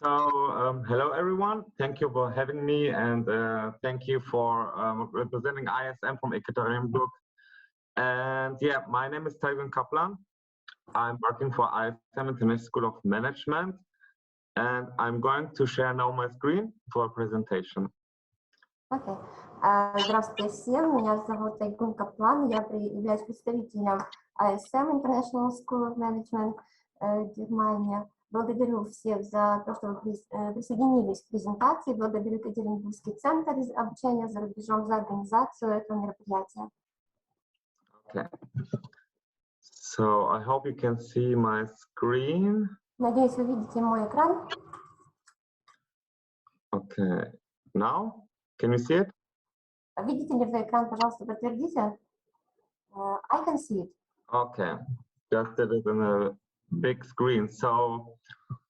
Hello everyone. Thank you for having me, and thank you for representing ISM from Ekaterinburg. And yeah, my name is Taygun Kaplan. I'm working for ISM International School of Management, and I'm going to share now my screen for a presentation. Okay. Здравствуйте всем, меня зовут Тайгун Каплан, я являюсь представителем ISM International School of Management Германии. Благодарю всех за то, что вы присоединились к презентации, благодарю Екатеринбургский центр обучения за рубежом за организацию этого мероприятия. Okay. So I hope you can see my screen. Надеюсь, вы видите мой экран. Okay. Now, can you see it? Видите ли вы экран, пожалуйста, подтвердите. I can see it. Okay. Just did it in a big screen. So,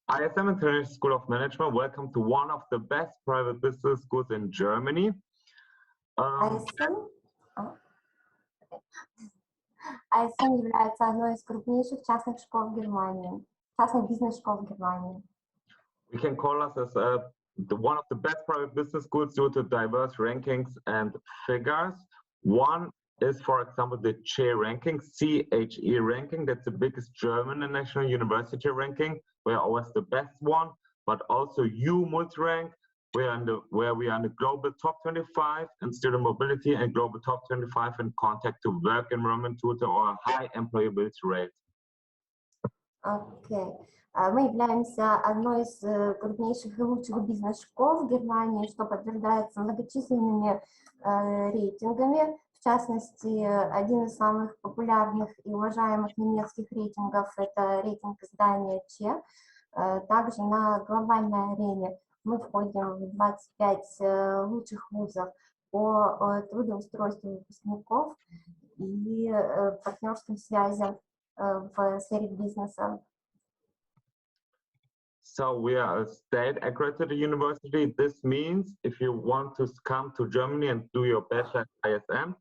ISM International School of Management, welcome to one of the best private business schools in Germany. ISM является одной из крупнейших частных школ в Германии, частных бизнес-школ в Германии. We can call us as one of the best private business schools due to diverse rankings and figures. One is, for example, the CHE ranking, CHE ranking. That's the biggest German national university ranking. We're always the best one, but also U-Multi-rank, where we are in the global top 25 in student mobility and global top 25 in contact to work environment due to our high employability rate. Okay. Мы являемся одной из крупнейших и лучших бизнес-школ в Германии, что подтверждается многочисленными рейтингами. В частности, один из самых популярных и уважаемых немецких рейтингов – это рейтинг издания ЧЕ. Также на глобальной арене мы входим в 25 лучших вузов по трудоустройству выпускников и партнерским связям в сфере бизнеса. So we are a state accredited university. This means if you want to come to Germany and do your bachelor at ISM,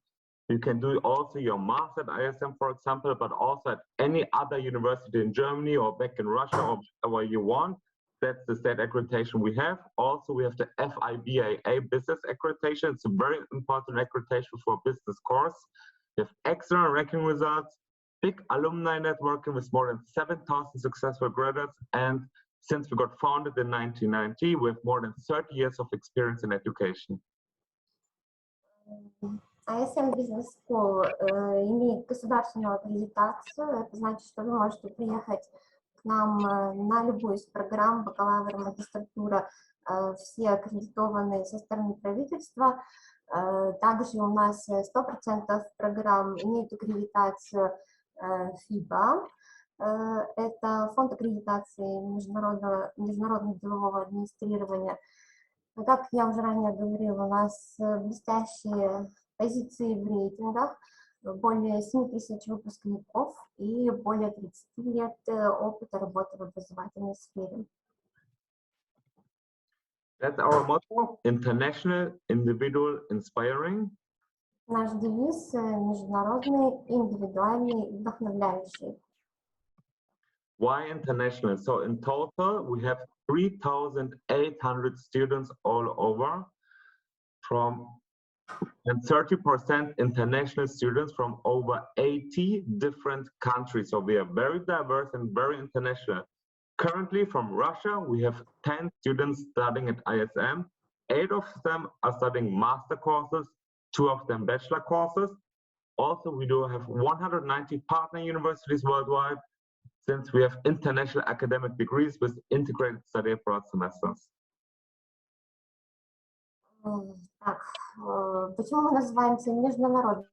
you can do also your master at ISM, for example, but also at any other university in Germany or back in Russia or wherever you want. That's the state accreditation we have. Also, we have the FIBAA business accreditation. It's a very important accreditation for a business course. We have excellent ranking results, big alumni networking with more than 7,000 successful graduates, and since we got founded in 1990, we have more than 30 years of experience in education. ISM Business School имеет государственную аккредитацию. Это значит, что вы можете приехать к нам на любую из программ, бакалавр, магистратура, все аккредитованные со стороны правительства. Также у нас 100% программ имеют аккредитацию FIBA. Это фонд аккредитации международного делового администрирования. Но, как я уже ранее говорила, у нас блестящие позиции в рейтингах, более 7 тысяч выпускников и более 30 лет опыта работы в образовательной сфере. That's our motto: international, individual, inspiring. Наш девиз международный, индивидуальный, вдохновляющий. Why international? So in total, we have 3,800 students all over, and 30% international students from over 80 different countries. So we are very diverse and very international. Currently from Russia, we have 10 students studying at ISM. 8 of them are studying master courses, 2 of them bachelor courses. Also, we do have 190 partner universities worldwide, since we have international academic degrees with integrated study abroad semesters. Так, почему мы называемся международным?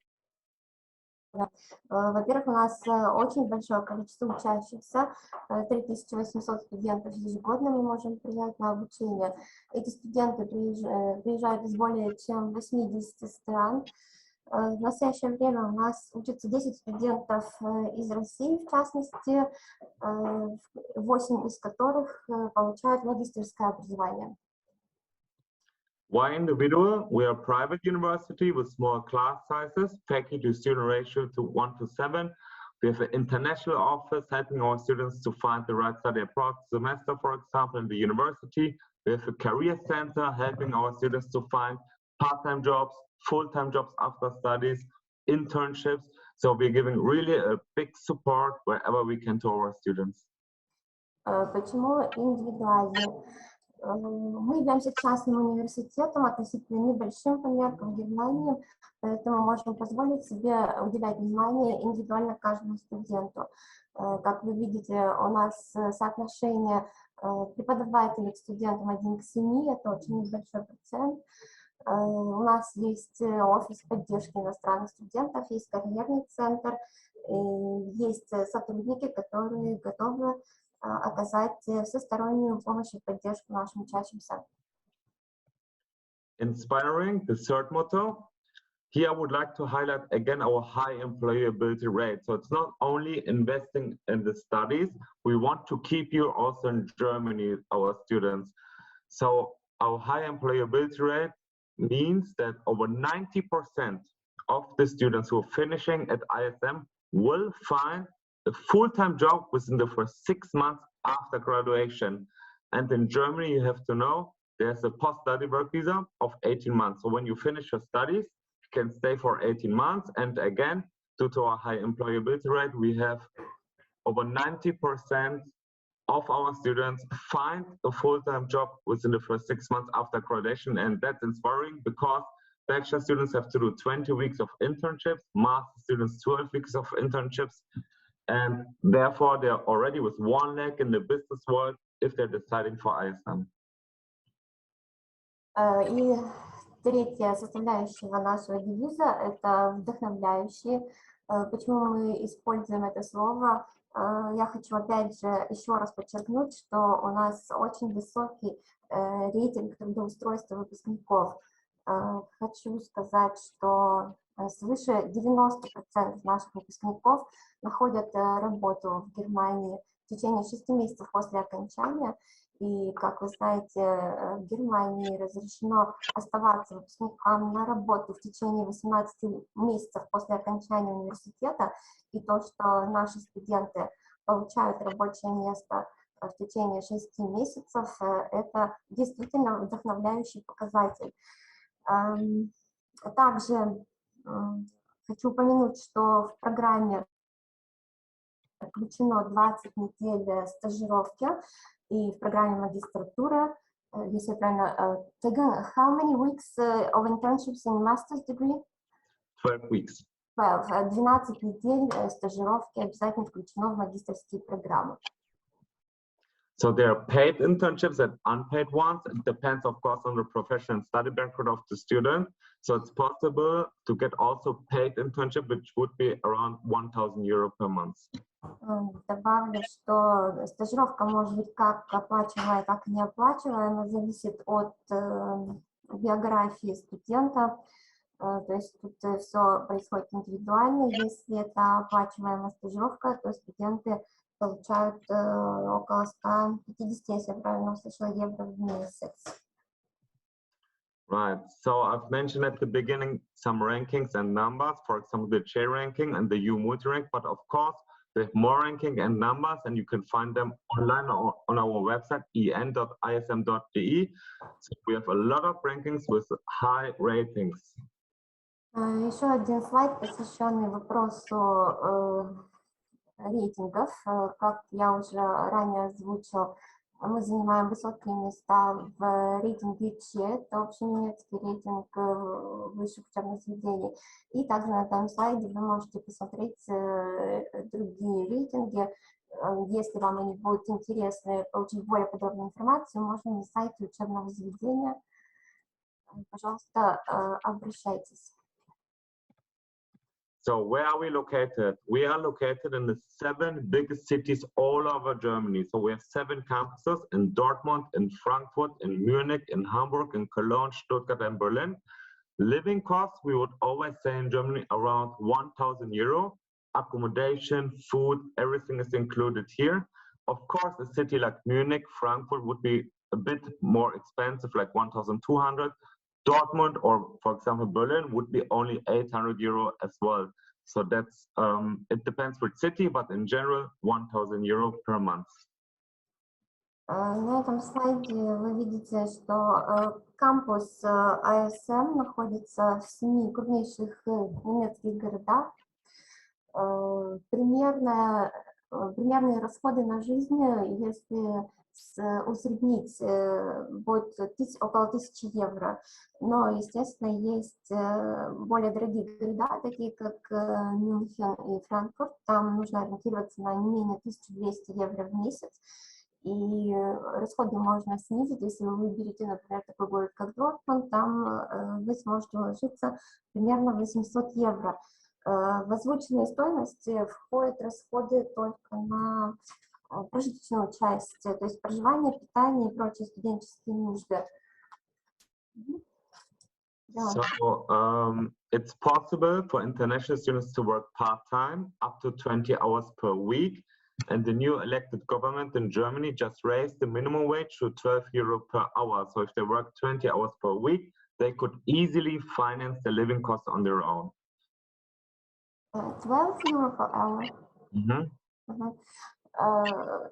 Во-первых, у нас очень большое количество учащихся, 3800 студентов ежегодно мы можем принять на обучение. Эти студенты приезжают из более чем 80 стран. В настоящее время у нас учатся 10 студентов из России, в частности, 8 из которых получают магистерское образование. Why individual? We are a private university with small class sizes, faculty to student ratio to 1:7. We have an international office helping our students to find the right study abroad semester, for example, in the university. We have a career center helping our students to find part-time jobs, full-time jobs after studies, internships. So we're giving really a big support wherever we can to our students. Почему индивидуально? Мы являемся частным университетом, относительно небольшим по меркам Германии, поэтому можем позволить себе уделять внимание индивидуально каждому студенту. Как вы видите, у нас соотношение преподавателей к студентам 1 к 7, это очень небольшой процент. У нас есть офис поддержки иностранных студентов, есть карьерный центр, есть сотрудники, которые готовы оказать всестороннюю помощь и поддержку нашим учащимся. Inspiring, the third motto. Here I would like to highlight again our high employability rate. So it's not only investing in the studies, we want to keep you also in Germany, our students. So our high employability rate means that over 90% of the students who are finishing at ISM will find a full-time job within the first 6 months after graduation. And in Germany, you have to know there's a post-study work visa of 18 months. So when you finish your studies, you can stay for 18 months. And again, due to our high employability rate, we have over 90% of our students find a full-time job within the first 6 months after graduation. And that's inspiring because bachelor students have to do 20 weeks of internships, master students 12 weeks of internships. And therefore, they're already with one leg in the business world if they're deciding for ISM. И третья составляющая нашего девиза – это вдохновляющие. Почему мы используем это слово? Я хочу опять же еще раз подчеркнуть, что у нас очень высокий рейтинг трудоустройства выпускников. Хочу сказать, что свыше 90% наших выпускников находят работу в Германии в течение 6 месяцев после окончания. И, как вы знаете, в Германии разрешено оставаться выпускникам на работу в течение 18 месяцев после окончания университета. И то, что наши студенты получают рабочее место в течение 6 месяцев, это действительно вдохновляющий показатель. Также хочу упомянуть, что в программе включено 20 недель стажировки, и в программе магистратуры, если я правильно, Taygun, how many weeks of internships in master's degree? 12 weeks. 12 недель стажировки обязательно включено в магистерские программы. So there are paid internships and unpaid ones. It depends, of course, on the profession and study background of the student. So it's possible to get also paid internship, which would be around €1,000 per month. Добавлю, что стажировка может быть как оплачиваемая, так и неоплачиваемая, зависит от биографии студента. То есть тут все происходит индивидуально. Если это оплачиваемая стажировка, то студенты получают около 150, если я правильно услышала, евро в месяц. Right. So I've mentioned at the beginning some rankings and numbers, for example, the J ranking and the U multi-rank, but of course, we have more ranking and numbers, and you can find them online on our website, en.ism.de. So we have a lot of rankings with high ratings. Еще один слайд, посвященный вопросу рейтингов. Как я уже ранее озвучил, мы занимаем высокие места в рейтинге ЧЕ, это общенемецкий рейтинг высших учебных заведений. И также на этом слайде вы можете посмотреть другие рейтинги. Если вам они будут интересны, получить более подробную информацию, можно на сайте учебного заведения. Пожалуйста, обращайтесь. So where are we located? We are located in the 7 biggest cities all over Germany. So we have 7 campuses in Dortmund, in Frankfurt, in Munich, in Hamburg, in Cologne, Stuttgart, and Berlin. Living costs, we would always say in Germany, around €1,000. Accommodation, food, everything is included here. Of course, a city like Munich, Frankfurt would be a bit more expensive, like 1,200. Dortmund or, for example, Berlin would be only €800 as well. So that's, it depends which city, but in general, 1,000 euro per month. На этом слайде вы видите, что кампус ISM находится в 7 крупнейших немецких городах. Примерные расходы на жизнь, если усреднить, будет около 1000 евро. Но, естественно, есть более дорогие города, такие как Мюнхен и Франкфурт. Там нужно ориентироваться на не менее 1200 евро в месяц. И расходы можно снизить, если вы выберете, например, такой город, как Дортмунд, там вы сможете уложиться примерно 800 евро. В озвученной стоимости входят расходы только на прожиточную часть, то есть проживание, питание и прочие студенческие нужды. So it's possible for international students to work part-time up to 20 hours per week. And the new elected government in Germany just raised the minimum wage to 12 euro per hour. So if they work 20 hours per week, they could easily finance the living costs on their own. 12 euro per hour.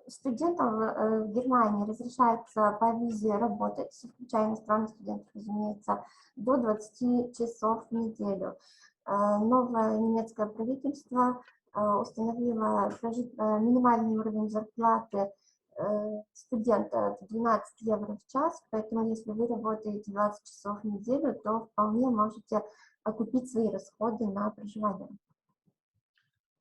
Студентам в Германии разрешается по визе работать, включая иностранных студентов, разумеется, до 20 часов в неделю. Новое немецкое правительство установила минимальный уровень зарплаты студента 12 евро в час, поэтому если вы работаете 20 часов в неделю, то вполне можете окупить свои расходы на проживание.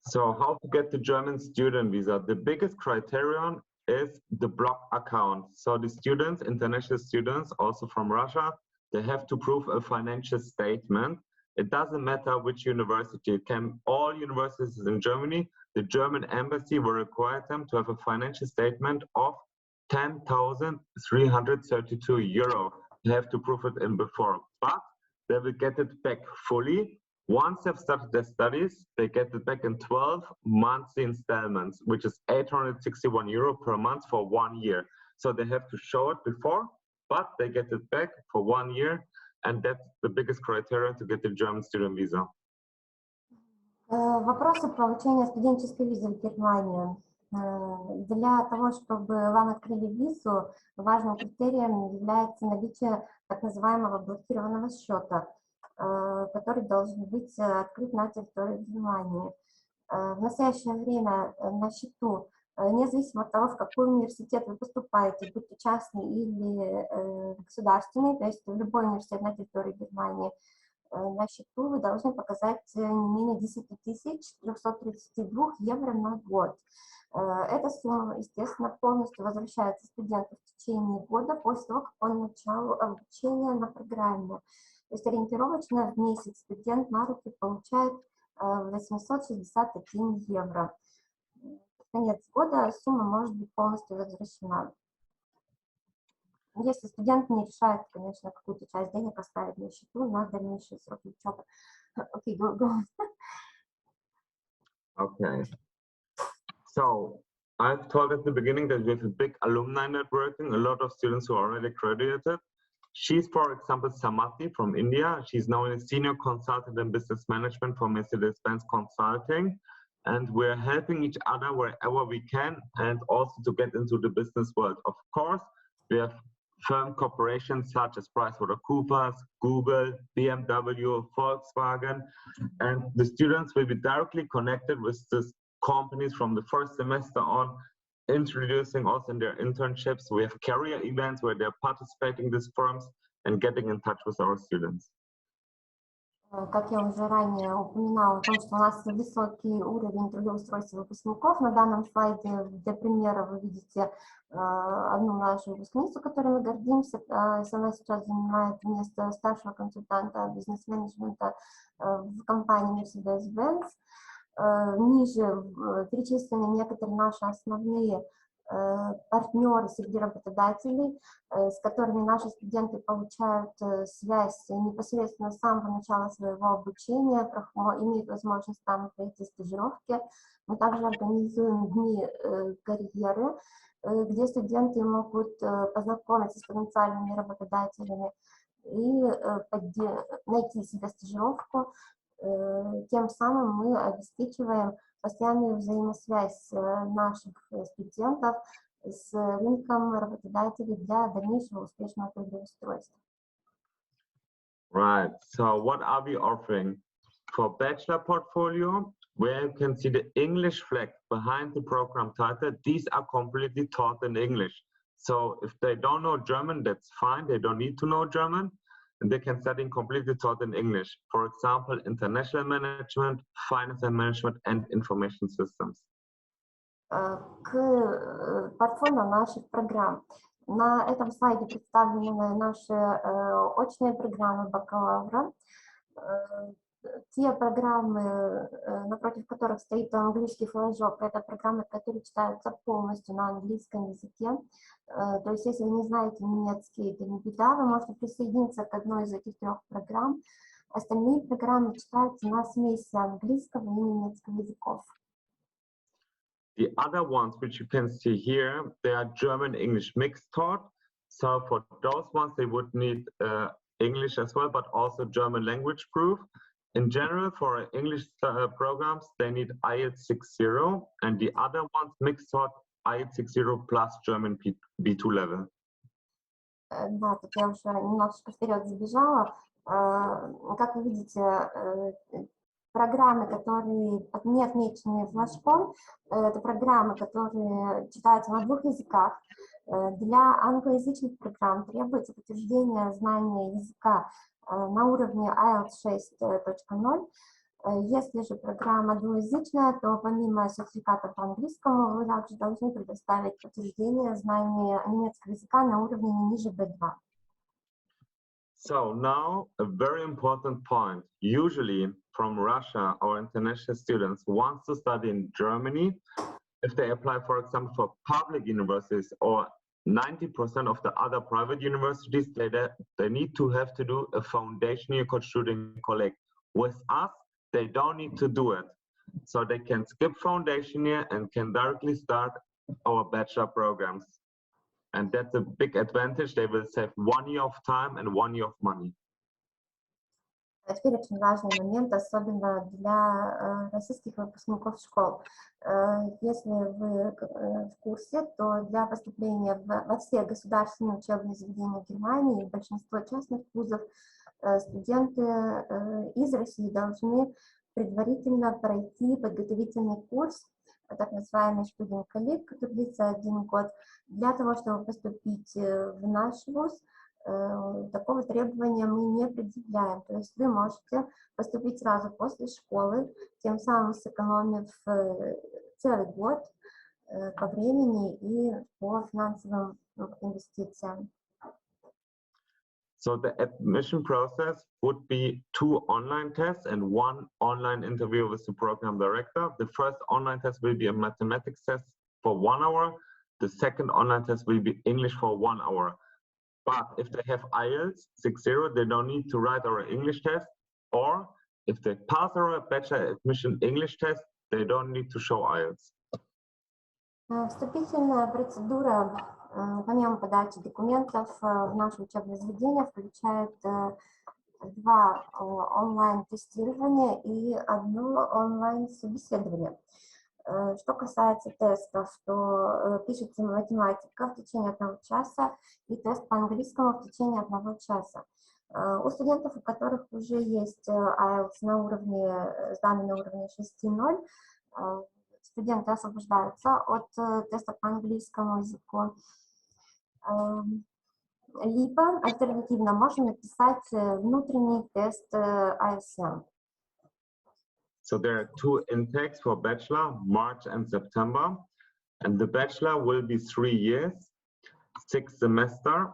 So how to get the German student visa? The biggest criterion is the block account. So the students, international students, also from Russia, they have to prove a financial statement. It doesn't matter which university. It can all universities in Germany. The German embassy will require them to have a financial statement of 10,332 euro. They have to prove it in before, but they will get it back fully. Once they've started their studies, they get it back in 12 monthly installments, which is 861 euro per month for 1 year. So they have to show it before, but they get it back for 1 year. And that's the biggest criteria to get the German student visa. Вопросы получения студенческой визы в Германии. Для того, чтобы вам открыли визу, важным критерием является наличие так называемого блокированного счета, который должен быть открыт на территории Германии. В настоящее время на счету, независимо от того, в какой университет вы поступаете, будь то частный или государственный, то есть в любой университет на территории Германии, на счету вы должны показать не менее 10 332 евро на год. Эта сумма, естественно, полностью возвращается студенту в течение года после того, как он начал обучение на программе. То есть ориентировочно в месяц студент на руки получает 861 евро. В конец года сумма может быть полностью возвращена. Если студент не решает, конечно, какую-то часть денег оставить на счету на дальнейшие сроки учебы. Okay, go. Okay. So I've told at the beginning that we have a big alumni networking, a lot of students who are already graduated. She's, for example, Samati from India. She's now a senior consultant in business management for Mercedes-Benz Consulting. And we're helping each other wherever we can and also to get into the business world. Of course, we have firm corporations such as PricewaterhouseCoopers, Google, BMW, Volkswagen, and the students will be directly connected with these companies from the first semester on, introducing also in their internships. We have career events where they're participating in these firms and getting in touch with our students. Как я уже ранее упоминала о том, что у нас высокий уровень трудоустройства выпускников. На данном слайде для примера вы видите одну нашу выпускницу, которой мы гордимся. Она сейчас занимает место старшего консультанта бизнес-менеджмента в компании Mercedes-Benz. Ниже перечислены некоторые наши основные партнеры среди работодателей, с которыми наши студенты получают связь непосредственно с самого начала своего обучения, имеют возможность там пройти стажировки. Мы также организуем дни карьеры, где студенты могут познакомиться с потенциальными работодателями и найти себе стажировку. Тем самым мы обеспечиваем постоянную взаимосвязь наших студентов с рынком работодателей для дальнейшего успешного трудоустройства. Right. So what are we offering? For bachelor portfolio, where you can see the English flag behind the program title, these are completely taught in English. So if they don't know German, that's fine. They don't need to know German. And they can study completely taught in English. For example, international management, finance and management, and information systems. К портфолио наших программ. На этом слайде представлены наши очные программы бакалавра. Те программы, напротив которых стоит английский флажок, это программы, которые читаются полностью на английском языке. То есть, если вы не знаете немецкий, это не беда, вы можете присоединиться к одной из этих трех программ. Остальные программы читаются на смеси английского и немецкого языков. The other ones, which you can see here, they are German-English mixed taught. So for those ones, they would need English as well, but also German language proof. In general, for English programs, they need IELTS 6.0, and the other ones mixed taught IELTS 6.0 plus German B2 level. Да, тут я уже немножечко вперед забежала. Как вы видите, программы, которые не отмечены флажком, это программы, которые читаются на двух языках. Для англоязычных программ требуется подтверждение знания языка на уровне IELTS 6.0. Если же программа двуязычная, то помимо сертификата по английскому вы также должны предоставить подтверждение знания немецкого языка на уровне не ниже B2. So now a very important point. Usually from Russia, our international students want to study in Germany. If they apply, for example, for public universities or 90% of the other private universities, they need to have to do a foundation year called Studienkolleg. With us, they don't need to do it. So they can skip foundation year and can directly start our bachelor programs. And that's a big advantage. They will save 1 year of time and 1 year of money. Теперь очень важный момент, особенно для российских выпускников школ. Если вы в курсе, то для поступления во все государственные учебные заведения Германии и большинство частных вузов студенты из России должны предварительно пройти подготовительный курс, так называемый Studienkolleg, который длится 1 год, для того, чтобы поступить в наш вуз. Такого требования мы не предъявляем. То есть вы можете поступить сразу после школы, тем самым сэкономив целый год по времени и по финансовым инвестициям. So the admission process would be 2 online tests and 1 online interview with the program director. The first online test will be a mathematics test for 1 hour. The second online test will be English for 1 hour. But if they have IELTS 6.0, they don't need to write our English test. Or if they pass our bachelor admission English test, they don't need to show IELTS. Вступительная процедура, помимо подачи документов в наше учебное заведение, включает 2 онлайн-тестирования и 1 онлайн-собеседование. Что касается тестов, то пишется математика в течение 1 часа и тест по английскому в течение 1 часа. У студентов, у которых уже есть IELTS на уровне, сданный на уровне 6.0, студенты освобождаются от теста по английскому языку. Либо альтернативно можно написать внутренний тест ISM. So there are 2 intakes for bachelor, March and September. And the bachelor will be 3 years, 6 semesters.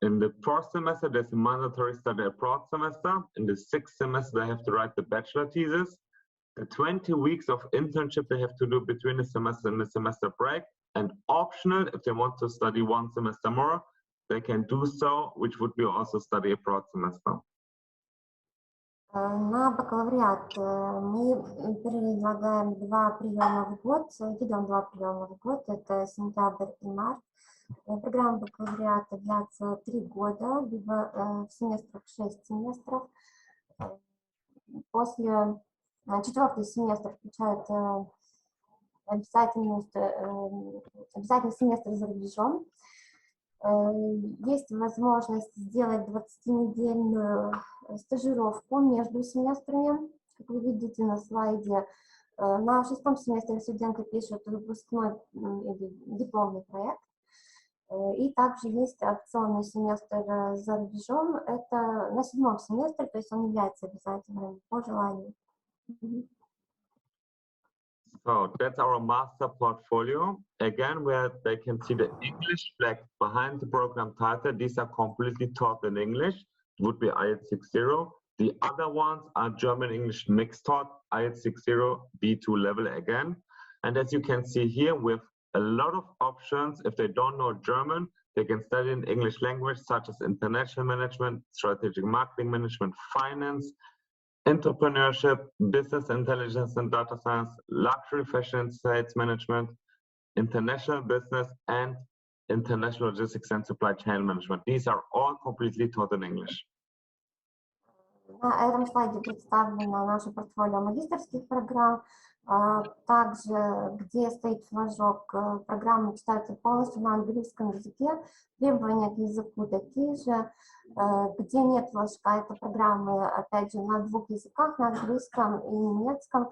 In the 4th semester, there's a mandatory study abroad semester. In the 6th semester, they have to write the bachelor thesis. The 20 weeks of internship they have to do between the semester and the semester break. And optional, if they want to study 1 semester more, they can do so, which would be also study abroad semester. На бакалавриат мы предлагаем 2 приема в год, ведем 2 приема в год, это сентябрь и март. Программа бакалавриата длится 3 года, либо в семестрах 6 семестров. после четвертый семестр включает обязательный семестр за рубежом. Есть возможность сделать 20-недельную стажировку между семестрами. Как вы видите на слайде, на 6-м семестре студенты пишут выпускной или дипломный проект. И также есть опционный семестр за рубежом. Это на 7-м семестре, то есть он является обязательным по желанию. So that's our master portfolio. Again, where they can see the English flag behind the program title. These are completely taught in English. It would be IELTS 6.0. The other ones are German-English mixed taught, IELTS 6.0, B2 level again. And as you can see here, with a lot of options. If they don't know German, they can study in English language, such as international management, strategic marketing management, finance, entrepreneurship, business intelligence and data science, luxury fashion sales management, international business, and international logistics and supply chain management. These are all completely taught in English. На этом слайде представлено наше портфолио магистерских программ. Также, где стоит флажок, программы читаются полностью на английском языке. Требования к языку такие же. Где нет флажка, это программы, опять же, на 2 языках, на английском и немецком.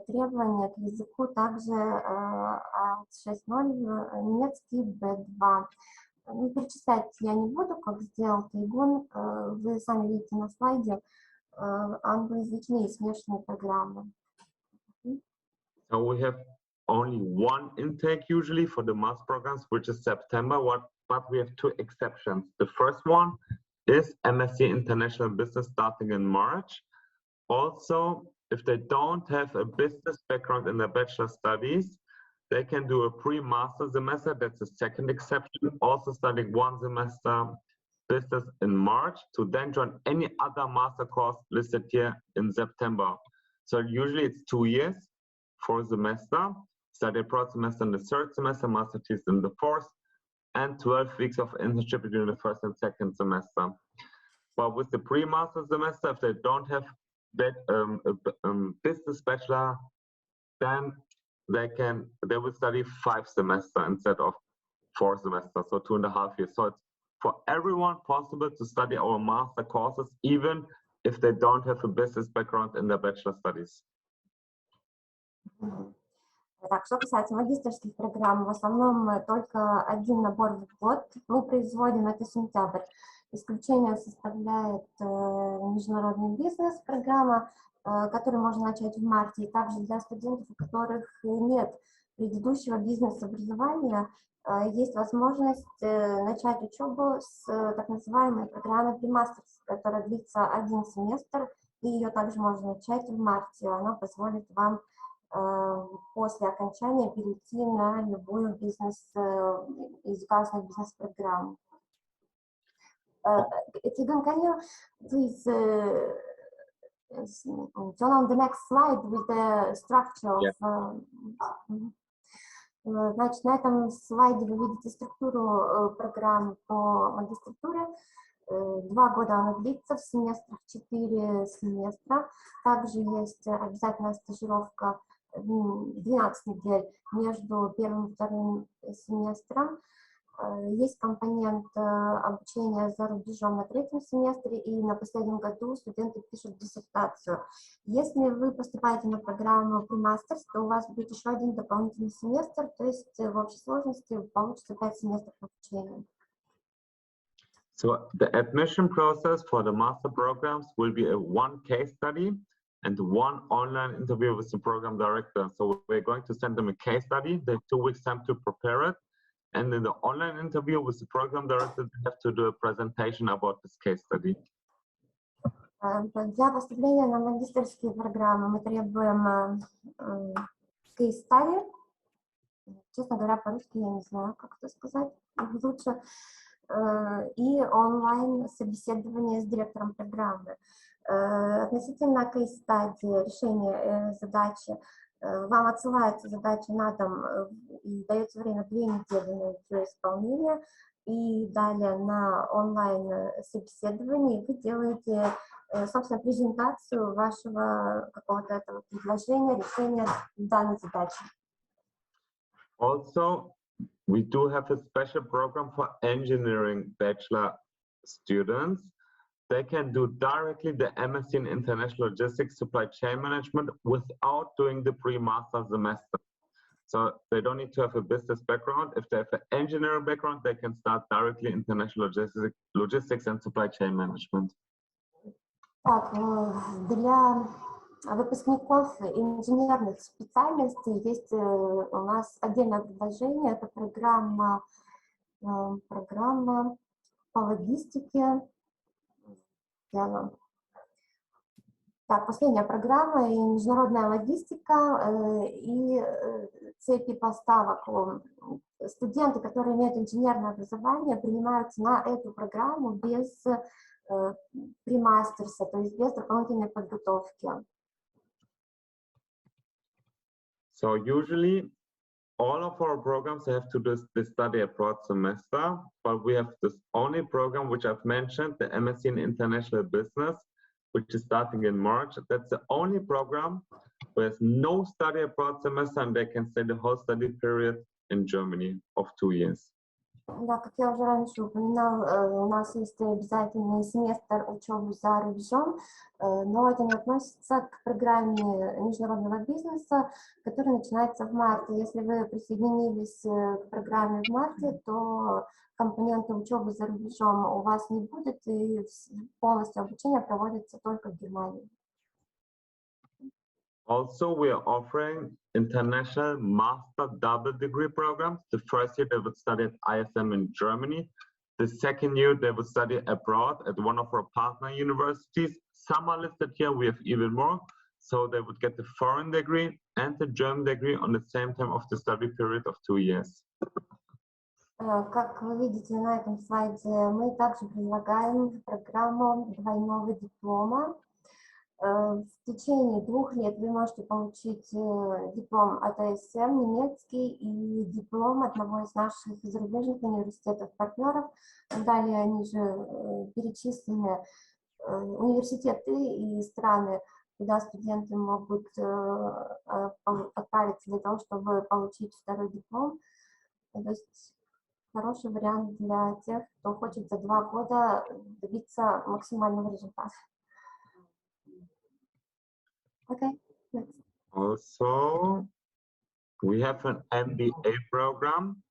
Требования к языку также 6.0, немецкий B2. Перечислять я не буду, как сделал Тайгун. Вы сами видите на слайде англоязычные смешанные программы. So we have only one intake usually for the master programs, which is September, but we have 2 exceptions. The first one is MSc International Business starting in March. Also, if they don't have a business background in their bachelor studies, they can do a pre-master semester. That's the second exception. Also studying 1 semester business in March to then join any other master course listed here in September. So usually it's 2 years for a semester, study abroad semester in the 3rd semester, master thesis in the 4th, and 12 weeks of internship between the 1st and 2nd semester. But with the pre-master semester, if they don't have that business bachelor, then they will study 5 semesters instead of 4 semesters, so 2.5 years. So it's for everyone possible to study our master courses, even if they don't have a business background in their bachelor studies. Так, что касается магистерских программ, в основном только один набор в год мы производим, это сентябрь. Исключение составляет международный бизнес, программа, которую можно начать в марте, и также для студентов, у которых нет предыдущего бизнес-образования, есть возможность начать учебу с так называемой программы Pre-Masters, которая длится 1 семестр, и ее также можно начать в марте. Она позволит вам после окончания перейти на любую языковую бизнес-программу. Taygun, can you please turn on the next slide with the structure of... Значит, на этом слайде вы видите структуру программ по магистратуре. 2 года она длится, в семестрах 4 семестра. Также есть обязательная стажировка 12 недель между 1-м и 2-м семестром. Есть компонент обучения за рубежом на 3-м семестре, и на последнем году студенты пишут диссертацию. Если вы поступаете на программу Pre-Masters, то у вас будет еще 1 дополнительный семестр, то есть в общей сложности получится 5 семестров обучения. So the admission process for the master programs will be a 1 case study and 1 online interview with the program director. So we're going to send them a case study. They have 2 weeks time to prepare it. And in the online interview with the program director, they have to do a presentation about this case study. Для поступления на магистерские программы мы требуем case study. Честно говоря, по-русски я не знаю, как это сказать лучше. И онлайн-собеседование с директором программы. Относительно кейс-стадии решения задачи, вам отсылается задача на дом и дается время 2 недели на ее исполнение, и далее на онлайн-собеседовании вы делаете собственно, презентацию вашего какого-то этого предложения, решения данной задачи. Also, we do have a special program for engineering bachelor students. They can do directly the MSc in International Logistics Supply Chain Management without doing the pre-master semester. So they don't need to have a business background. If they have an engineering background, they can start directly International Logistics and Supply Chain Management. Так, для выпускников инженерных специальностей есть у нас отдельное предложение. Это программа по логистике. Так, последняя программа и международная логистика и цепи поставок. Студенты, которые имеют инженерное образование, принимаются на эту программу без премастерса, то есть без дополнительной подготовки. So usually all of our programs have to do the study abroad semester, but we have this only program which I've mentioned, the MSc in International Business, which is starting in March. That's the only program where there's no study abroad semester and they can stay the whole study period in Germany of 2 years. Да, как я уже раньше упоминал, у нас есть обязательный семестр учебы за рубежом, но это не относится к программе международного бизнеса, которая начинается в марте. Если вы присоединились к программе в марте, то компонента учебы за рубежом у вас не будет, и полностью обучение проводится только в Германии. Also, we are offering international master double degree programs. The first year they would study at ISM in Germany. The second year they would study abroad at one of our partner universities. Some are listed here, we have even more. So they would get the foreign degree and the German degree on the same time of the study period of 2 years. Как вы видите на этом слайде, мы также предлагаем программу двойного диплома. В течение 2 лет вы можете получить диплом от ISM немецкий и диплом одного из наших зарубежных университетов-партнеров. Далее они же перечислены университеты и страны, куда студенты могут отправиться для того, чтобы получить второй диплом. То есть хороший вариант для тех, кто хочет за 2 года добиться максимального результата. Okay. Also, we have an MBA program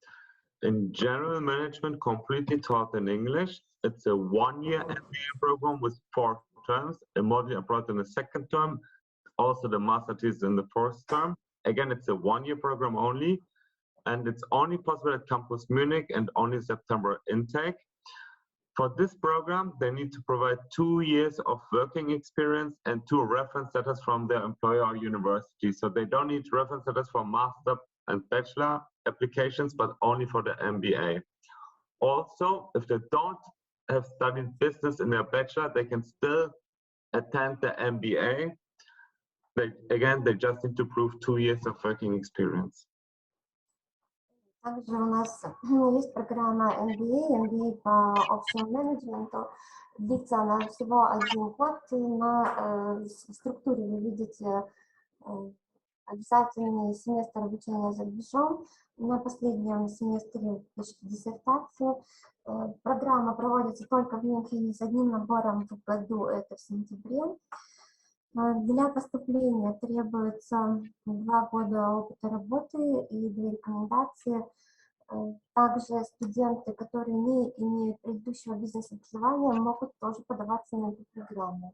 in general management, completely taught in English. It's a 1-year MBA program with 4 terms, a module abroad in the 2nd term, also the master thesis in the 4th term. Again, it's a 1-year program only, and it's only possible at Campus Munich and only September intake. For this program, they need to provide 2 years of working experience and 2 reference letters from their employer or university. So they don't need reference letters for master and bachelor applications, but only for the MBA. Also, if they don't have studied business in their bachelor, they can still attend the MBA. They just need to prove 2 years of working experience. Также у нас есть программа MBA по общему менеджменту. Длится она всего 1 год. На структуре вы видите обязательный семестр обучения за рубежом. На последнем семестре пишете диссертацию. Программа проводится только в Мюнхене с одним набором в году, это в сентябре. Для поступления требуется 2 года опыта работы и 2 рекомендации. Также студенты, которые не имеют предыдущего бизнес-образования, могут тоже подаваться на эту программу.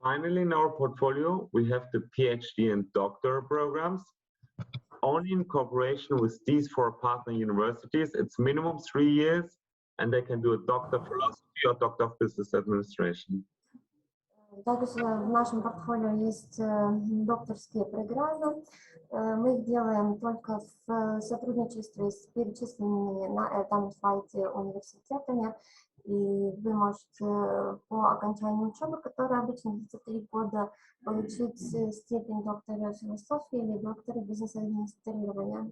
Finally, in our portfolio, we have the PhD and doctoral programs. Only in cooperation with these 4 partner universities, it's minimum 3 years, and they can do a Doctor of Philosophy or Doctor of Business Administration. Также в нашем портфолио есть докторские программы. Мы их делаем только в сотрудничестве с перечисленными на данном слайде университетами. И вы можете по окончанию учебы, которая обычно длится 3 года, получить степень доктора философии или доктора бизнес-администрирования.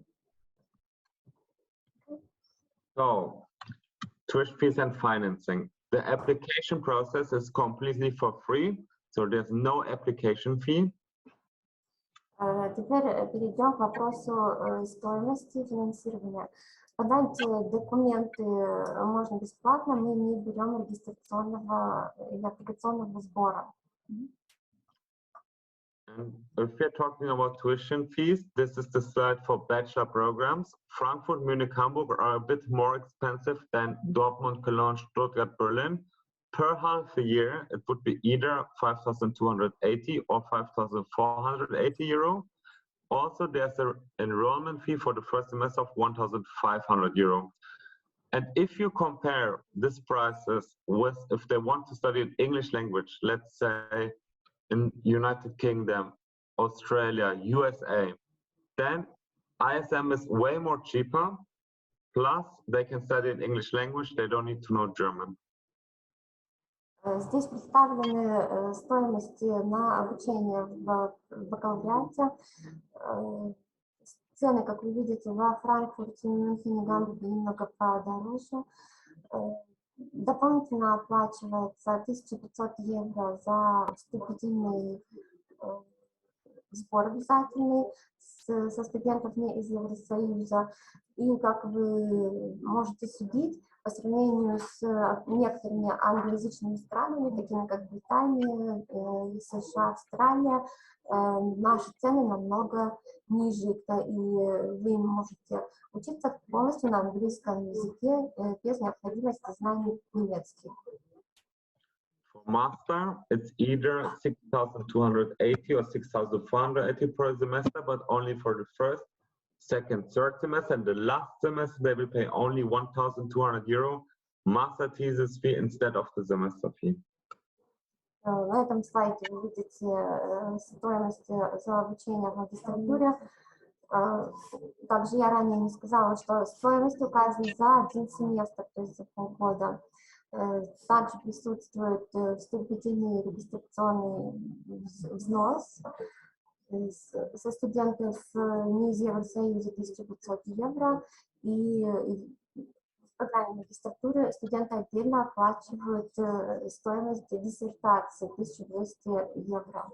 So, tuition fees and financing. The application process is completely for free, so there's no application fee. Теперь перейдем к вопросу стоимости финансирования. Подать документы можно бесплатно, мы не берем регистрационного или аппликационного сбора. And if we're talking about tuition fees, this is the slide for bachelor programs. Frankfurt, Munich, Hamburg are a bit more expensive than Dortmund, Cologne, Stuttgart, Berlin. Per half a year, it would be either 5,280 or 5,480 euro. Also, there's an enrollment fee for the first semester of 1,500 euro. And if you compare these prices with if they want to study an English language, let's say in United Kingdom, Australia, USA, then ISM is way more cheaper. Plus, they can study in English language. They don't need to know German. Здесь представлены стоимости на обучение в бакалавриате. Цены, как вы видите, во Франкфурте, Мюнхене, Гамбурге немного подороже. Дополнительно оплачивается 1500 евро за вступительный сбор обязательный со студентов не из Евросоюза. И, как вы можете судить, по сравнению с некоторыми англоязычными странами, такими как Британия, США, Австралия, наши цены намного ниже, и вы можете учиться полностью на английском языке без необходимости знаний немецкий. For master, it's either 6,280 or 6,480 per semester, but only for the first, second, third semester, and the last semester they will pay only 1,200 euro master thesis fee instead of the semester fee. На этом слайде вы видите стоимость за обучение в магистратуре. Также я ранее не сказала, что стоимость указана за один семестр, то есть за полгода. Также присутствует вступительный регистрационный взнос со студентов не из Евросоюза 1500 евро, и в программе магистратуры студенты отдельно оплачивают стоимость диссертации 1200 евро.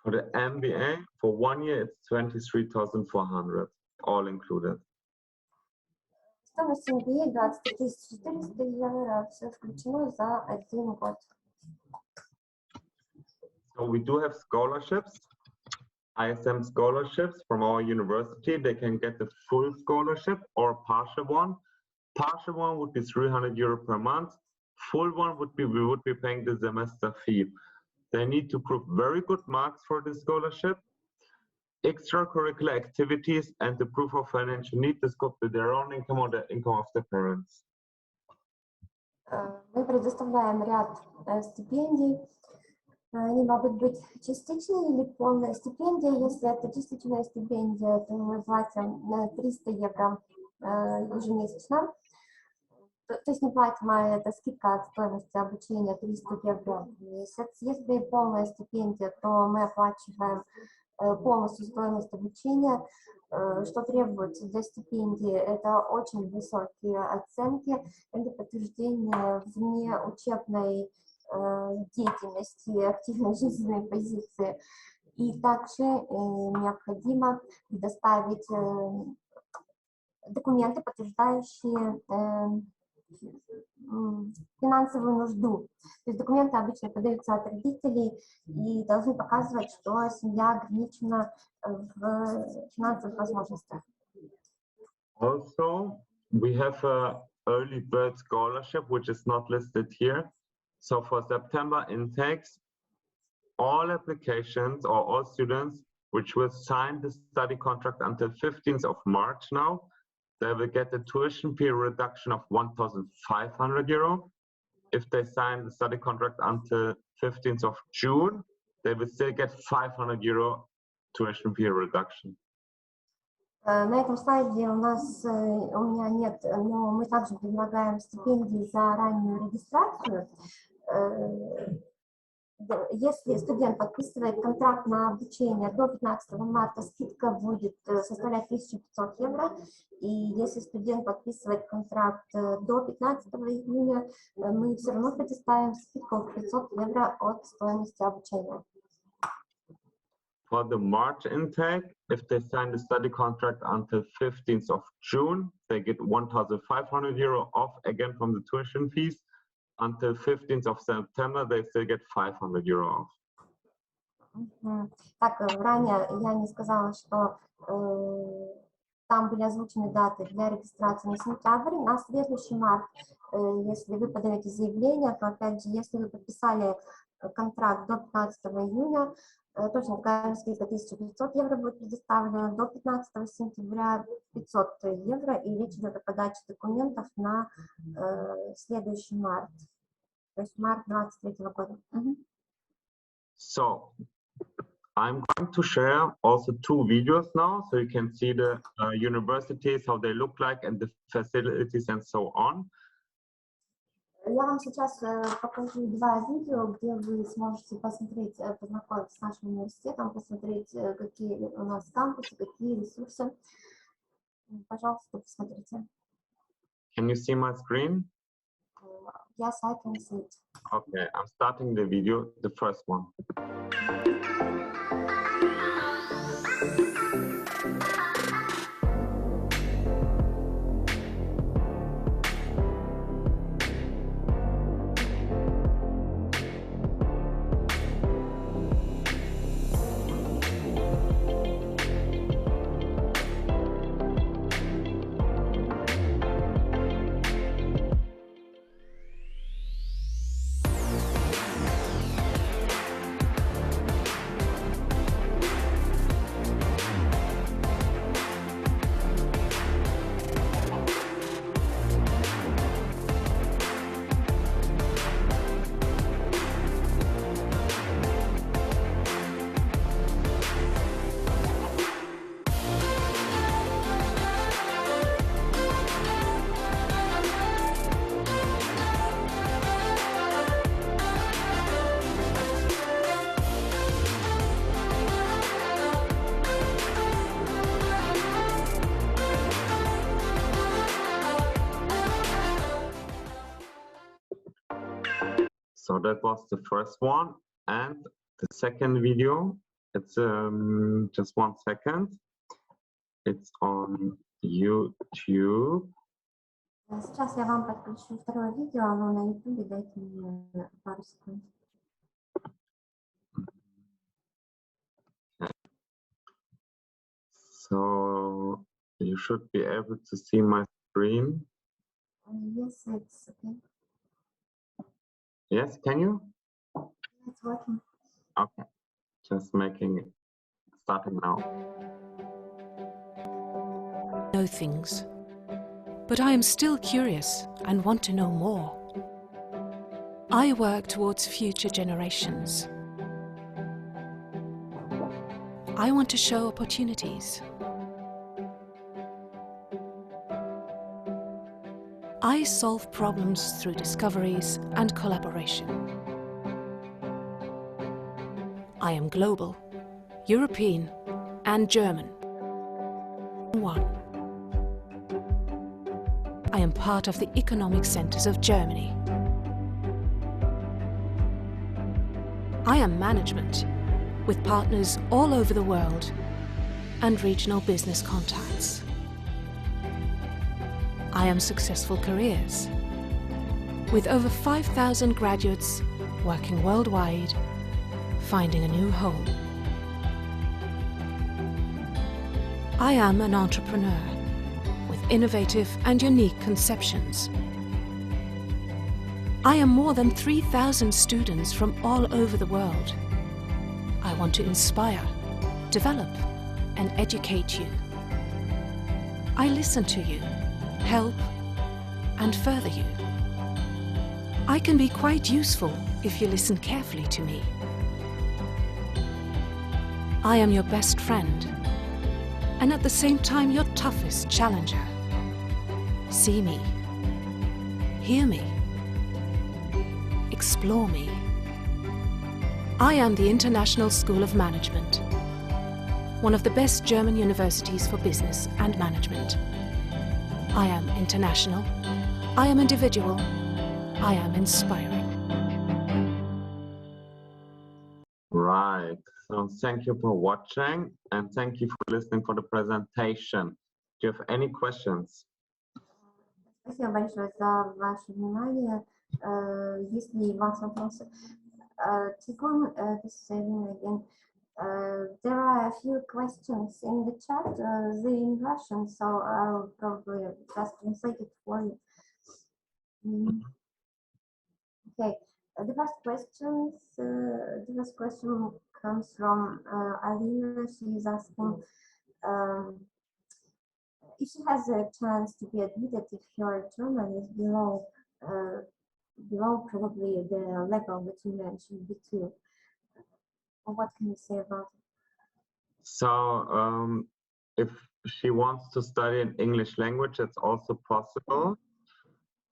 For the MBA, for 1 year, it's 23,400, all included. Стоимость MBA 23 400 евро, все включено за один год. So we do have scholarships, ISM scholarships from our university. They can get the full scholarship or partial one. Partial one would be 300 euro per month. Full one would be, we would be paying the semester fee. They need to prove very good marks for the scholarship, extracurricular activities, and the proof of financial need. This could be their own income or the income of the parents. Мы предоставляем ряд стипендий. Они могут быть частичные или полная стипендия. Если это частичная стипендия, то мы платим 300 евро ежемесячно. То есть неплатимая это скидка от стоимости обучения 300 евро в месяц. Если полная стипендия, то мы оплачиваем полностью стоимость обучения. Что требуется для стипендии? Это очень высокие оценки, это подтверждение внеучебной деятельности, активной жизненной позиции. И также необходимо предоставить документы, подтверждающие финансовую нужду. То есть документы обычно подаются от родителей и должны показывать, что семья ограничена в финансовых возможностях. Also, we have a early bird scholarship, which is not listed here. So for September intakes, all applications or all students which will sign the study contract until 15th of March now, they will get a tuition fee reduction of 1,500 euro. If they sign the study contract until 15th of June, they will still get 500 euro tuition fee reduction. На этом слайде у меня нет, но мы также предлагаем стипендии за раннюю регистрацию. Если студент подписывает контракт на обучение до 15 марта, скидка будет составлять 1500 евро. И если студент подписывает контракт до 15 июня, мы все равно предоставим скидку в 500 евро от стоимости обучения. For the March intake, if they sign the study contract until 15th of June, they get 1,500 euro off again from the tuition fees. Until 15th of September, they still get 500 euro off. Так, ранее я не сказала, что там были озвучены даты для регистрации на сентябрь, на следующий март. Если вы подаете заявление, то, опять же, если вы подписали контракт до 15 июня, точно такая же скидка 1500 евро будет предоставлена, до 15 сентября 500 евро, и речь идет о подаче документов на следующий март, то есть март 2023 года. So, I'm going to share also 2 videos now, so you can see the universities, how they look like, and the facilities and so on. Я вам сейчас покажу 2 видео, где вы сможете посмотреть, познакомиться с нашим университетом, посмотреть, какие у нас кампусы, какие ресурсы. Пожалуйста, посмотрите. Can you see my screen? Yes, I can see it. Okay, I'm starting the video, the first one. So that was the first one, and the second video, it's just 1 second. It's on YouTube. Сейчас я вам подключу второе видео, оно на YouTube, дайте мне пару секунд. So you should be able to see my screen. Yes, it's okay. Yes, can you? It's working. Okay, just making it, starting now. Know things, but I am still curious and want to know more. I work towards future generations. I want to show opportunities. I solve problems through discoveries and collaboration. I am global, European, and German. One. I am part of the economic centers of Germany. I am management, with partners all over the world and regional business contacts. I am successful careers, with over 5,000 graduates working worldwide, finding a new home. I am an entrepreneur with innovative and unique conceptions. I am more than 3,000 students from all over the world. I want to inspire, develop, and educate you. I listen to you, help, and further you. I can be quite useful if you listen carefully to me. I am your best friend, and at the same time your toughest challenger. See me, hear me, explore me, I am the International School of Management, one of the best German universities for business and management. I am international, I am individual, I am inspiring. Right. So thank you for watching and thank you for listening for the presentation. Do you have any questions? Спасибо большое за ваше внимание. Есть ли у вас вопросы? Taygun, this is Irina again. There are a few questions in the chat, they're in Russian, so I'll probably just translate it for you. Okay, the first question comes from Alina. She is asking if she has a chance to be admitted if your German is below probably the level that you mentioned, B2. What can you say about it? So if she wants to study an English language, it's also possible.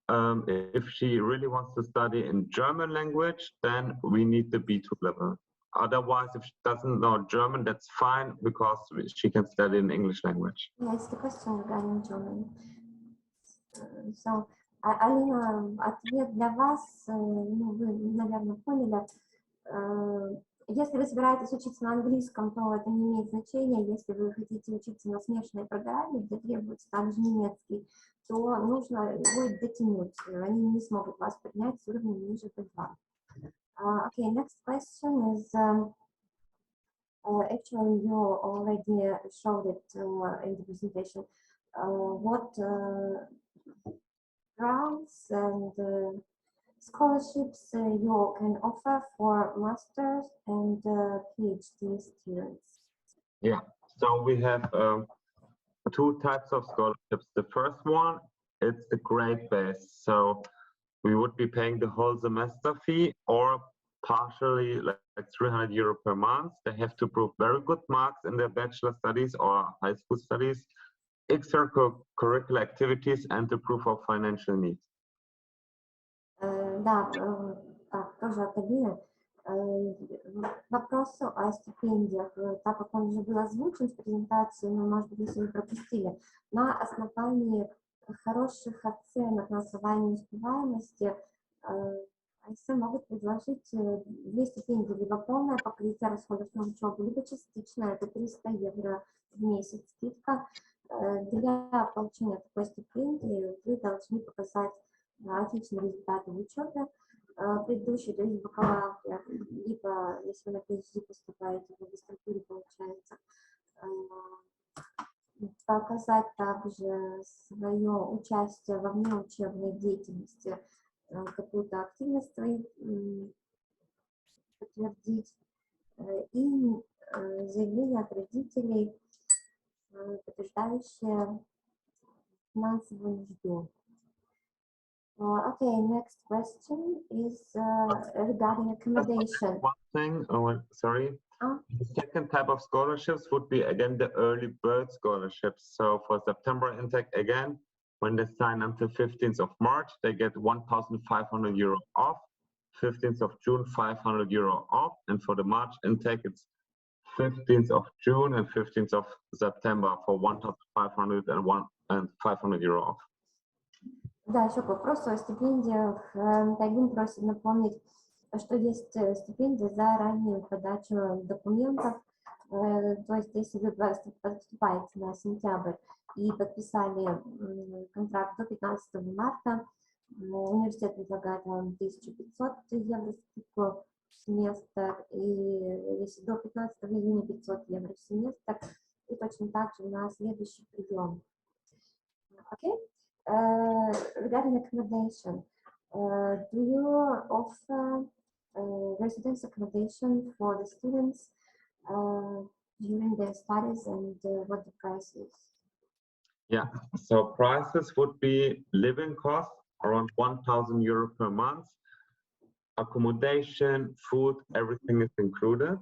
If she really wants to study in German language, then we need the B2 level. Otherwise, if she doesn't know German, that's fine because she can study in English language. Yes, the question regarding German. So, Алина, ответ для вас, ну, вы, наверное, поняли. Если вы собираетесь учиться на английском, то это не имеет значения. Если вы хотите учиться на смешанной программе, где требуется также немецкий, то нужно его дотянуть. Они не смогут вас поднять с уровня ниже B2. Okay, next question is, actually you already showed it in the presentation. What grants and scholarships you can offer for masters and PhD students? Yeah, so we have two types of scholarships. The first one, it's the grade base. So we would be paying the whole semester fee or partially like 300 euro per month. They have to prove very good marks in their bachelor studies or high school studies, extracurricular activities, and the proof of financial needs. Да, тоже от Алины. Вопросу о стипендиях, так как он уже был озвучен в презентации, но, может быть, если вы пропустили, на основании хороших оценок, на основании успеваемости, ISM могут предложить две стипендии, либо полное покрытие расходов на учебу, либо частичное, это 300 евро в месяц скидка. Для получения такой стипендии вы должны показать отличные результаты в учебе предыдущей, то есть бакалавре, либо, если вы на PhD поступаете, в магистратуре, получается, показать также свое участие во внеучебной деятельности, какую-то активность свою подтвердить, и заявление от родителей, подтверждающее финансовую нужду. Okay, next question is regarding accommodation. One thing, sorry. The second type of scholarships would be again the early bird scholarships. So for September intake again, when they sign until 15th of March, they get 1,500 euro off. 15th of June, 500 euro off. And for the March intake, it's 15th of June and 15th of September for 1,500 and 500 euro off. Да, еще к вопросу о стипендиях. Taygun просит напомнить, что есть стипендия за раннюю подачу документов. То есть, если вы поступаете на сентябрь и подписали контракт до 15 марта, университет предлагает вам 1500 евро скидку в семестр, и если до 15 июня 500 евро в семестр, и точно так же на следующий прием. Okay? Regarding accommodation, do you offer residence accommodation for the students during their studies, and what the price is? Yeah, so prices would be living costs around 1,000 euro per month. Accommodation, food, everything is included.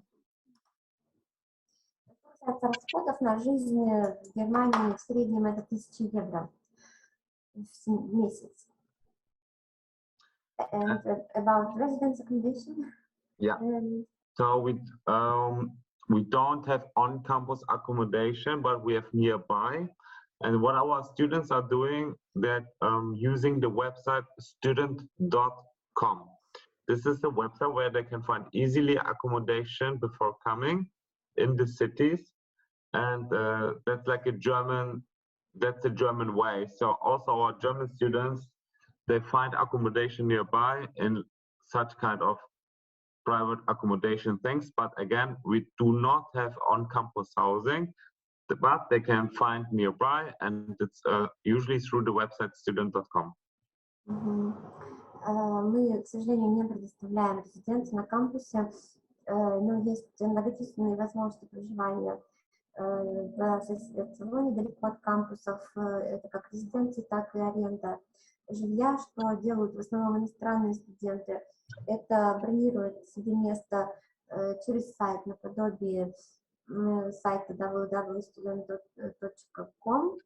Расходов на жизнь в Германии в среднем это 1000 евро в месяц. And about residence accommodation? Yeah. So we don't have on-campus accommodation, but we have nearby. And what our students are doing, that using the website student.com. This is the website where they can find easily accommodation before coming in the cities. And that's like a German way. So also our German students, they find accommodation nearby in such kind of private accommodation things. But again, we do not have on-campus housing, but they can find nearby, and it's usually through the website student.com. Мы, к сожалению, не предоставляем резиденции на кампусе, но есть многочисленные возможности проживания в село недалеко от кампусов. Это как резиденции, так и аренда жилья, что делают в основном иностранные студенты. Это бронируют себе место через сайт наподобие сайта www.student.com.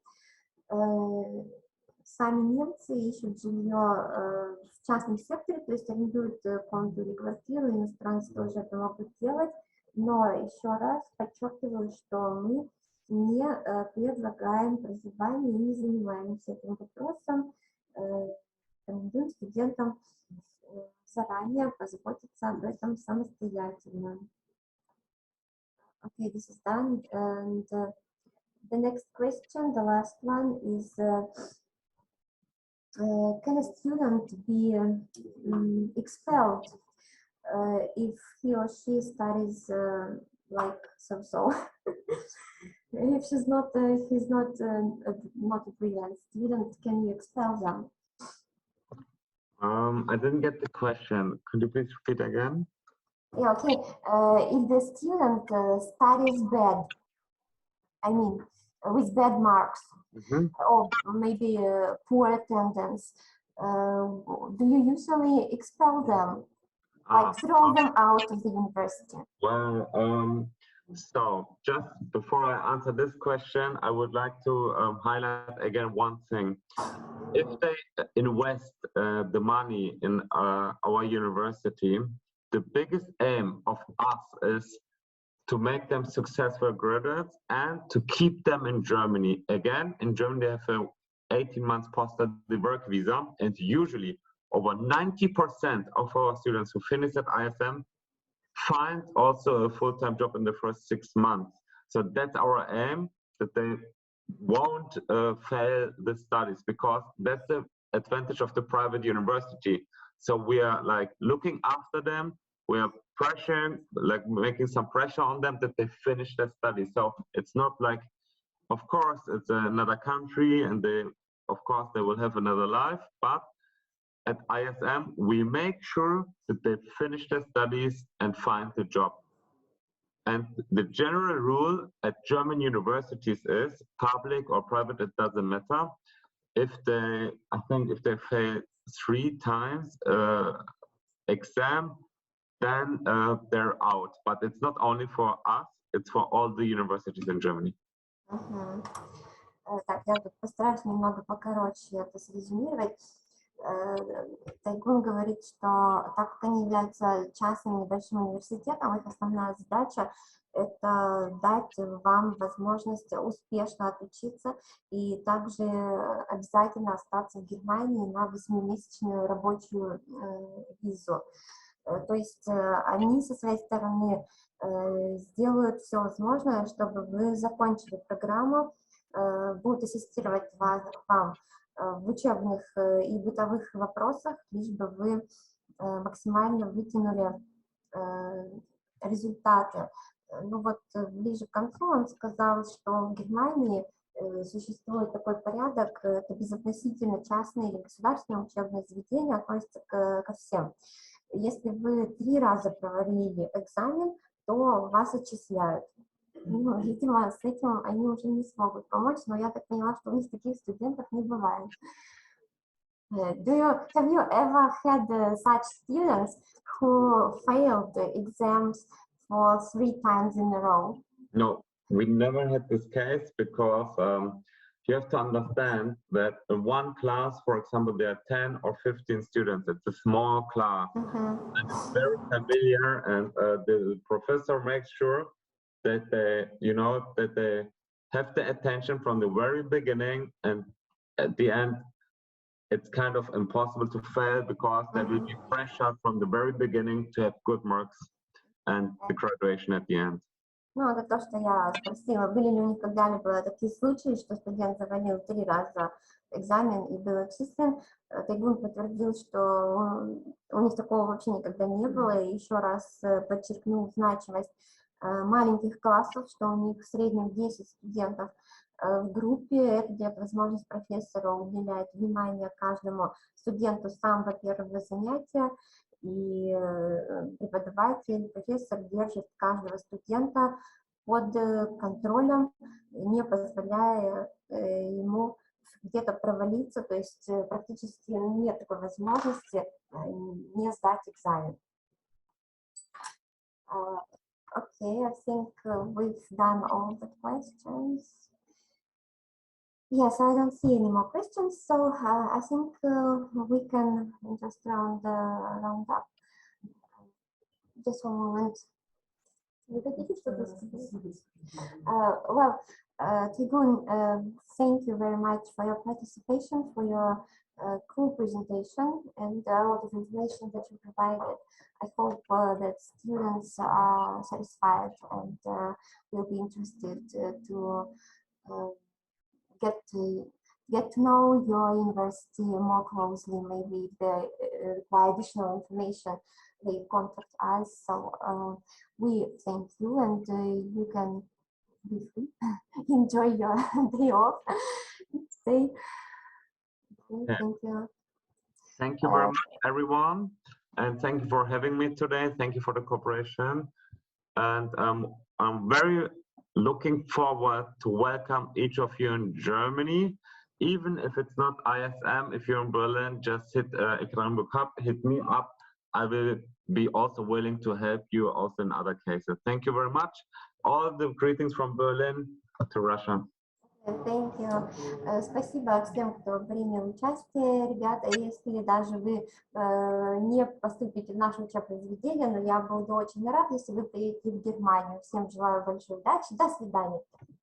Сами немцы ищут жилье в частном секторе, то есть арендуют комнату или квартиру, иностранцы тоже это могут делать, но еще раз подчеркиваю, что мы не предлагаем проживание и не занимаемся этим вопросом. Рекомендуем студентам заранее позаботиться об этом самостоятельно. Okay, this is done. And the next question, the last one, is can a student be expelled if he or she studies like so? If he's not a brilliant student, can you expel them? I didn't get the question. Could you please repeat again? Yeah, okay. If the student studies bad, I mean, with bad marks, or maybe poor attendance, do you usually expel them, like throw them out of the university? Well, so just before I answer this question, I would like to highlight again one thing. If they invest the money in our university, the biggest aim of us is to make them successful graduates and to keep them in Germany. Again, in Germany, they have an 18 months post-study work visa, and usually over 90% of our students who finish at ISM find also a full-time job in the first 6 months. So that's our aim, that they won't fail the studies, because that's the advantage of the private university. So we are like looking after them, we are pressuring, like making some pressure on them that they finish their studies. So it's not like, of course, it's another country and of course they will have another life, but at ISM, we make sure that they finish their studies and find a job. And the general rule at German universities is, public or private, it doesn't matter. If they fail 3 times exam, then they're out. But it's not only for us, it's for all the universities in Germany. Так, я тут постараюсь немного покороче это срезюмировать. Тайгун говорит, что так как они являются частным небольшим университетом, их основная задача – это дать вам возможность успешно отучиться и также обязательно остаться в Германии на 8-месячную рабочую визу. То есть они со своей стороны сделают все возможное, чтобы вы закончили программу, будут ассистировать вам в учебных и бытовых вопросах, лишь бы вы максимально вытянули результаты. Ну вот ближе к концу он сказал, что в Германии существует такой порядок, это безотносительно частные или государственные учебные заведения относятся ко всем. Если вы 3 раза провалили экзамен, то вас отчисляют. Ну, видимо, с этим они уже не смогут помочь, но я так поняла, что у них таких студентов не бывает. Have you ever had such students who failed the exams for 3 times in a row? No, we never had this case because you have to understand that in one class, for example, there are 10 or 15 students. It's a small class. And it's very familiar, and the professor makes sure that they, that they have the attention from the very beginning, and at the end, it's kind of impossible to fail because there will be pressure from the very beginning to have good marks and the graduation at the end. Ну, это то, что я спросила. Были ли у них когда-либо такие случаи, что студент завалил 3 раза экзамен и был отчислен? Тайгун подтвердил, что у них такого вообще никогда не было, и еще раз подчеркнул значимость маленьких классов, что у них в среднем 10 студентов в группе. Это дает возможность профессору уделять внимание каждому студенту с самого первого занятия, и преподаватель, профессор держит каждого студента под контролем, не позволяя ему где-то провалиться, то есть практически нет такой возможности не сдать экзамен. Okay, I think we've done all the questions. Yes, I don't see any more questions, so I think we can just round up. Just one moment. Well, Taygun, thank you very much for your participation, for your cool presentation, and a lot of information that you provided. I hope that students are satisfied and will be interested to get to know your university more closely. Maybe if they require additional information, they contact us. So we thank you, and you can be free, enjoy your day off. Stay. Okay, Yeah. thank you. Thank you very much, everyone, and thank you for having me today. Thank you for the cooperation, and I'm very looking forward to welcome each of you in Germany. Even if it's not ISM, if you're in Berlin, just hit Ekranbook Hub, hit me up. I will be also willing to help you also in other cases. Thank you very much. All the greetings from Berlin to Russia. Thank you. Спасибо всем, кто принял участие, ребята. Если даже вы не поступите в наше учебное заведение, но я буду очень рад, если вы приедете в Германию. Всем желаю большой удачи. До свидания.